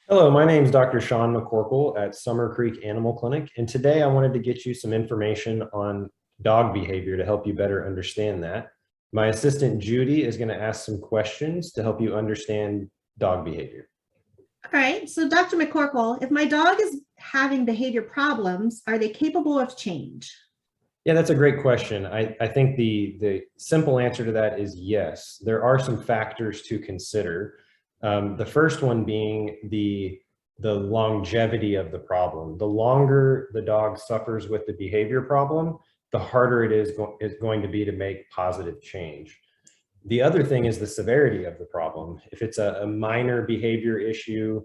Hello, my name is Dr. Sean McCorkle at Summer Creek Animal Clinic, and today I wanted to get you some information on dog behavior to help you better understand that. My assistant Judy is going to ask some questions to help you understand dog behavior. All right, so Dr. McCorkle, if my dog is having behavior problems, are they capable of change? Yeah, that's a great question. I think the simple answer to that is yes. There are some factors to consider. The first one being the longevity of the problem. The longer the dog suffers with the behavior problem, the harder it is going to be to make positive change. The other thing is the severity of the problem. If it's a minor behavior issue,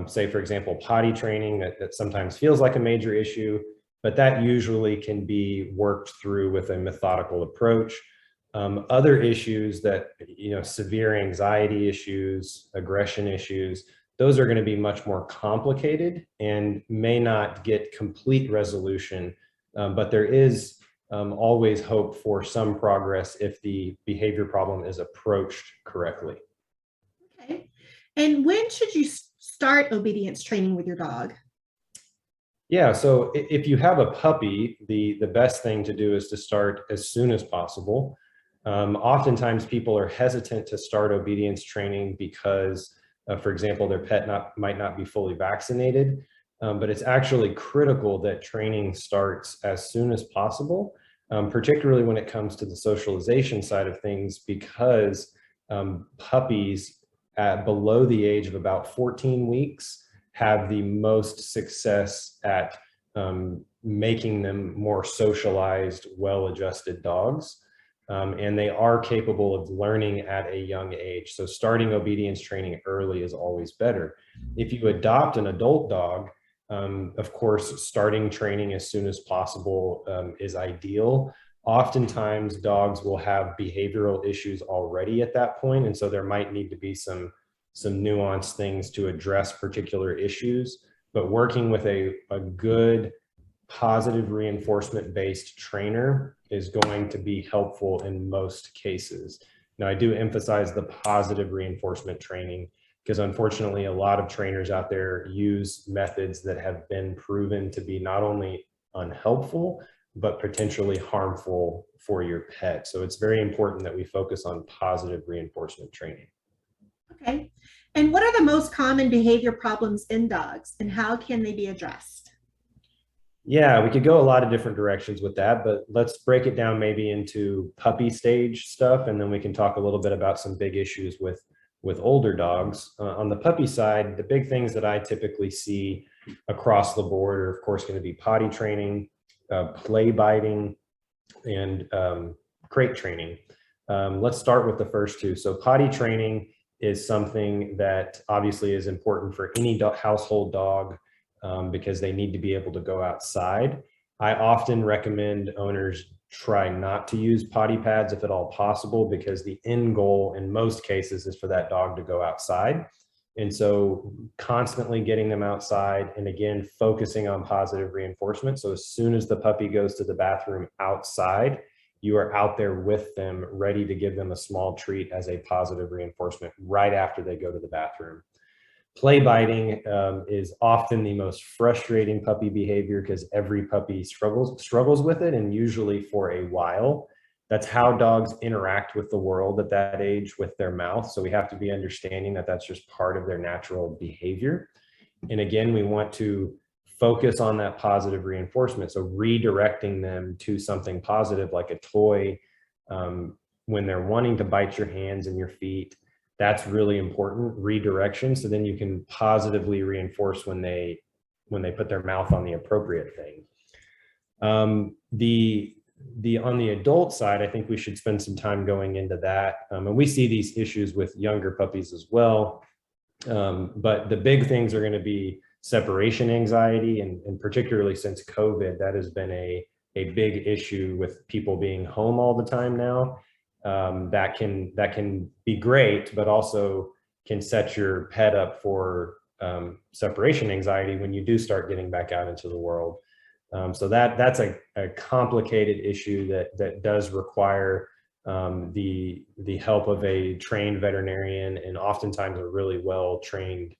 say for example, potty training that sometimes feels like a major issue, but that usually can be worked through with a methodical approach. Other issues that, severe anxiety issues, aggression issues, those are going to be much more complicated and may not get complete resolution, but there is always hope for some progress if the behavior problem is approached correctly. Okay. And when should you start obedience training with your dog? Yeah, so if you have a puppy, the best thing to do is to start as soon as possible. Oftentimes people are hesitant to start obedience training because, for example, their pet might not be fully vaccinated, but it's actually critical that training starts as soon as possible, particularly when it comes to the socialization side of things, because puppies below the age of about 14 weeks have the most success at making them more socialized, well-adjusted dogs. And they are capable of learning at a young age. So starting obedience training early is always better. If you adopt an adult dog, of course, starting training as soon as possible is ideal. Oftentimes, dogs will have behavioral issues already at that point, and so there might need to be some nuanced things to address particular issues. But working with a good positive reinforcement based trainer is going to be helpful in most cases. Now, I do emphasize the positive reinforcement training because unfortunately a lot of trainers out there use methods that have been proven to be not only unhelpful, but potentially harmful for your pet. So it's very important that we focus on positive reinforcement training. Okay. And what are the most common behavior problems in dogs and how can they be addressed? Yeah, we could go a lot of different directions with that, but let's break it down maybe into puppy stage stuff, and then we can talk a little bit about some big issues with older dogs. On the puppy side, the big things that I typically see across the board are, of course, going to be potty training, play biting, and crate training. Let's start with the first two. So potty training is something that obviously is important for any household dog because they need to be able to go outside. I often recommend owners try not to use potty pads if at all possible, because the end goal in most cases is for that dog to go outside. And so constantly getting them outside and again, focusing on positive reinforcement. So as soon as the puppy goes to the bathroom outside, you are out there with them, ready to give them a small treat as a positive reinforcement right after they go to the bathroom. Play biting is often the most frustrating puppy behavior because every puppy struggles with it, and usually for a while. That's how dogs interact with the world at that age, with their mouth. So we have to be understanding that that's just part of their natural behavior. And again, we want to focus on that positive reinforcement. So redirecting them to something positive like a toy when they're wanting to bite your hands and your feet. That's really important, redirection. So then you can positively reinforce when they put their mouth on the appropriate thing. On the adult side, I think we should spend some time going into that. And we see these issues with younger puppies as well. But the big things are going to be separation anxiety, and particularly since COVID, that has been a big issue with people being home all the time now. That can be great, but also can set your pet up for separation anxiety when you do start getting back out into the world. So that's a complicated issue that does require the help of a trained veterinarian and oftentimes a really well trained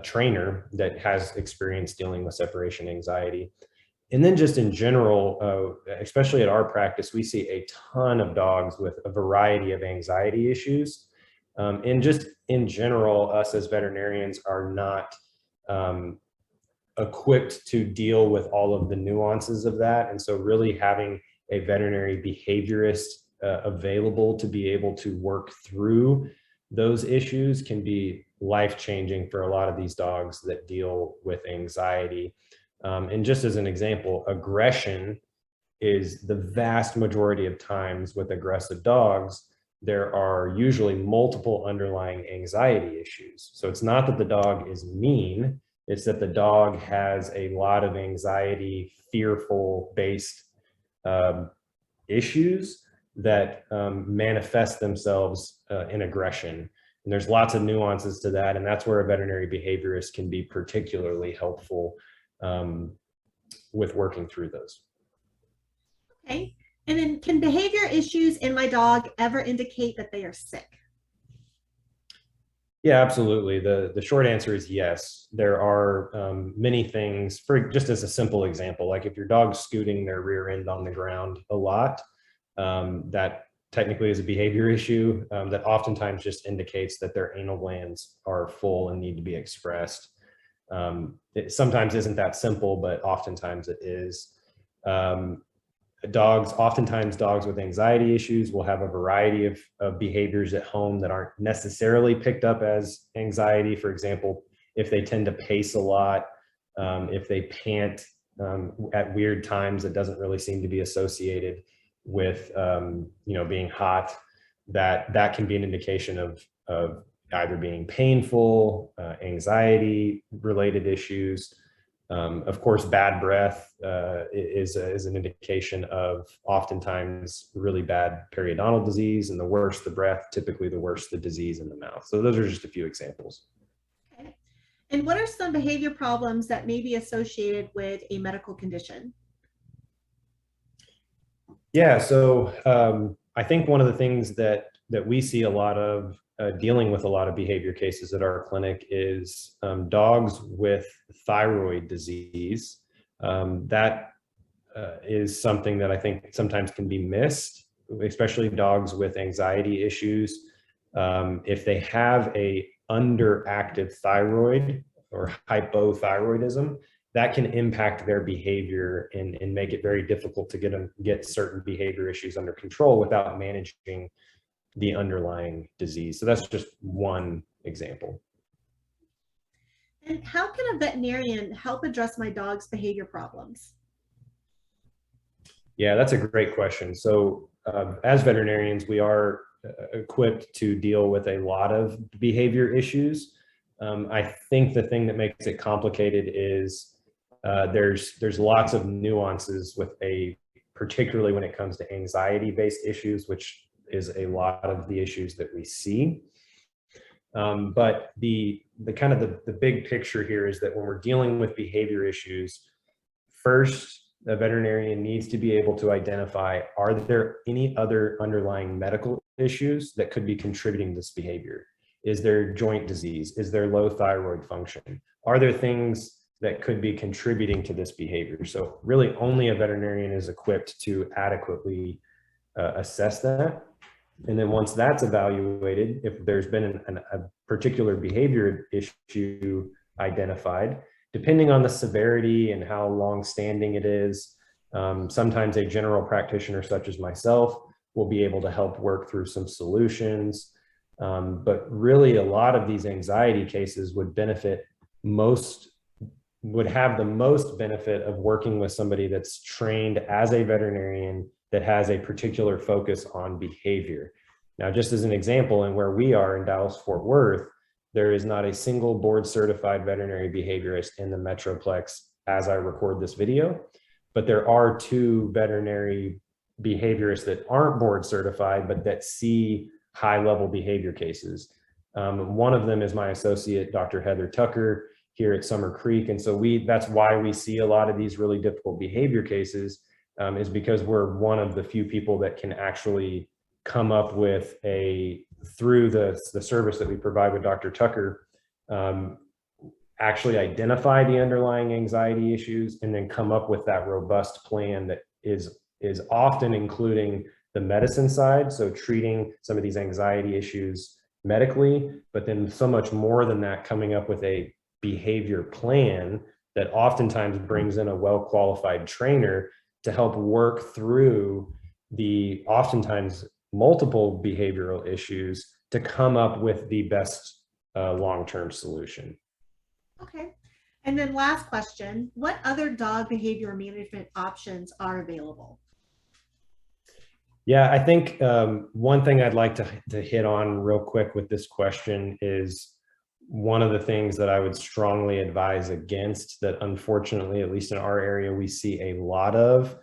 trainer that has experience dealing with separation anxiety. And then just in general, especially at our practice, we see a ton of dogs with a variety of anxiety issues. And just in general, us as veterinarians are not equipped to deal with all of the nuances of that. And so really having a veterinary behaviorist available to be able to work through those issues can be life-changing for a lot of these dogs that deal with anxiety. And just as an example, aggression is the vast majority of times with aggressive dogs, there are usually multiple underlying anxiety issues. So it's not that the dog is mean, it's that the dog has a lot of anxiety, fearful based issues that manifest themselves in aggression. And there's lots of nuances to that. And that's where a veterinary behaviorist can be particularly helpful with working through those. Okay. And then can behavior issues in my dog ever indicate that they are sick? Yeah, absolutely. The short answer is yes. There are many things, for just as a simple example, like if your dog's scooting their rear end on the ground a lot, that technically is a behavior issue that oftentimes just indicates that their anal glands are full and need to be expressed. It sometimes isn't that simple, but oftentimes it is. Oftentimes dogs with anxiety issues will have a variety of behaviors at home that aren't necessarily picked up as anxiety. For example, if they tend to pace a lot, if they pant at weird times, that doesn't really seem to be associated with being hot. That can be an indication of either being painful, anxiety related issues. Of course, bad breath is an indication of oftentimes really bad periodontal disease, and the worse the breath, typically the worse the disease in the mouth. So those are just a few examples. Okay. And what are some behavior problems that may be associated with a medical condition? Yeah, so I think one of the things that we see a lot of dealing with a lot of behavior cases at our clinic is dogs with thyroid disease. That is something that I think sometimes can be missed, especially dogs with anxiety issues. If they have a underactive thyroid or hypothyroidism, that can impact their behavior and make it very difficult to get certain behavior issues under control without managing the underlying disease. So that's just one example. And how can a veterinarian help address my dog's behavior problems? Yeah, that's a great question. So as veterinarians, we are equipped to deal with a lot of behavior issues. I think the thing that makes it complicated is there's lots of nuances with particularly when it comes to anxiety-based issues, which is a lot of the issues that we see. But the kind of the big picture here is that when we're dealing with behavior issues, first, a veterinarian needs to be able to identify, are there any other underlying medical issues that could be contributing to this behavior? Is there joint disease? Is there low thyroid function? Are there things that could be contributing to this behavior? So really only a veterinarian is equipped to adequately assess that. And then once that's evaluated, if there's been a particular behavior issue identified, depending on the severity and how long-standing it is, sometimes a general practitioner such as myself will be able to help work through some solutions. But really a lot of these anxiety cases would have the most benefit of working with somebody that's trained as a veterinarian that has a particular focus on behavior. Now, just as an example, and where we are in Dallas-Fort Worth, there is not a single board certified veterinary behaviorist in the Metroplex as I record this video, but there are 2 veterinary behaviorists that aren't board certified, but that see high level behavior cases. One of them is my associate, Dr. Heather Tucker, here at Summer Creek. And so that's why we see a lot of these really difficult behavior cases, is because we're one of the few people that can actually come up with through the service that we provide with Dr. Tucker, actually identify the underlying anxiety issues and then come up with that robust plan that is often including the medicine side, so treating some of these anxiety issues medically, but then so much more than that, coming up with a behavior plan that oftentimes brings in a well-qualified trainer to help work through the oftentimes multiple behavioral issues to come up with the best long-term solution. Okay. And then last question, what other dog behavior management options are available? Yeah, I think one thing I'd like to hit on real quick with this question is one of the things that I would strongly advise against that unfortunately, at least in our area, we see a lot of,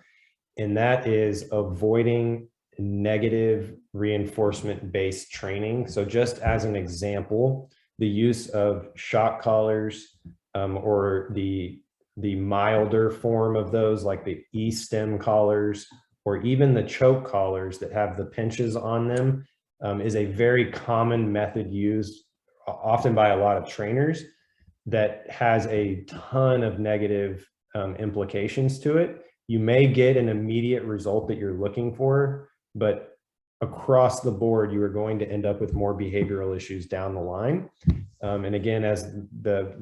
and that is avoiding negative reinforcement-based training. So just as an example, the use of shock collars or the milder form of those, like the E-stem collars, or even the choke collars that have the pinches on them, is a very common method used often by a lot of trainers that has a ton of negative implications to it. You may get an immediate result that you're looking for, but across the board, you are going to end up with more behavioral issues down the line. And again, as the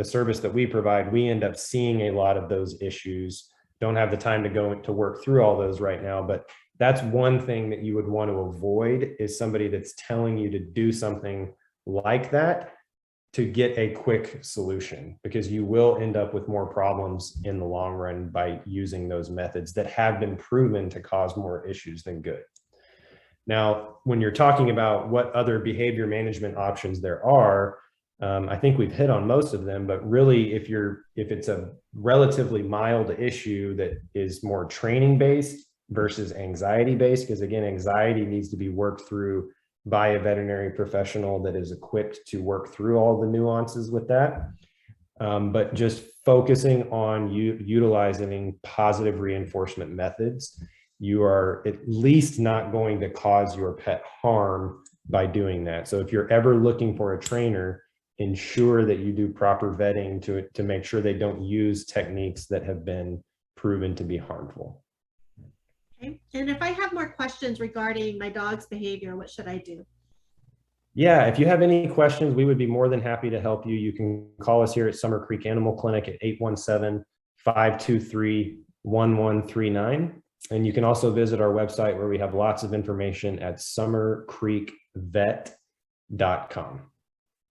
service that we provide, we end up seeing a lot of those issues. Don't have the time to go to work through all those right now, but that's one thing that you would want to avoid, is somebody that's telling you to do something like that to get a quick solution, because you will end up with more problems in the long run by using those methods that have been proven to cause more issues than good. Now, when you're talking about what other behavior management options there are, I think we've hit on most of them, but really if it's a relatively mild issue that is more training based versus anxiety based, because again, anxiety needs to be worked through by a veterinary professional that is equipped to work through all the nuances with that. But just focusing on utilizing positive reinforcement methods, you are at least not going to cause your pet harm by doing that. So if you're ever looking for a trainer, ensure that you do proper vetting to make sure they don't use techniques that have been proven to be harmful. Okay. And if I have more questions regarding my dog's behavior, what should I do? Yeah, if you have any questions, we would be more than happy to help you. You can call us here at Summer Creek Animal Clinic at 817-523-1139. And you can also visit our website where we have lots of information at summercreekvet.com.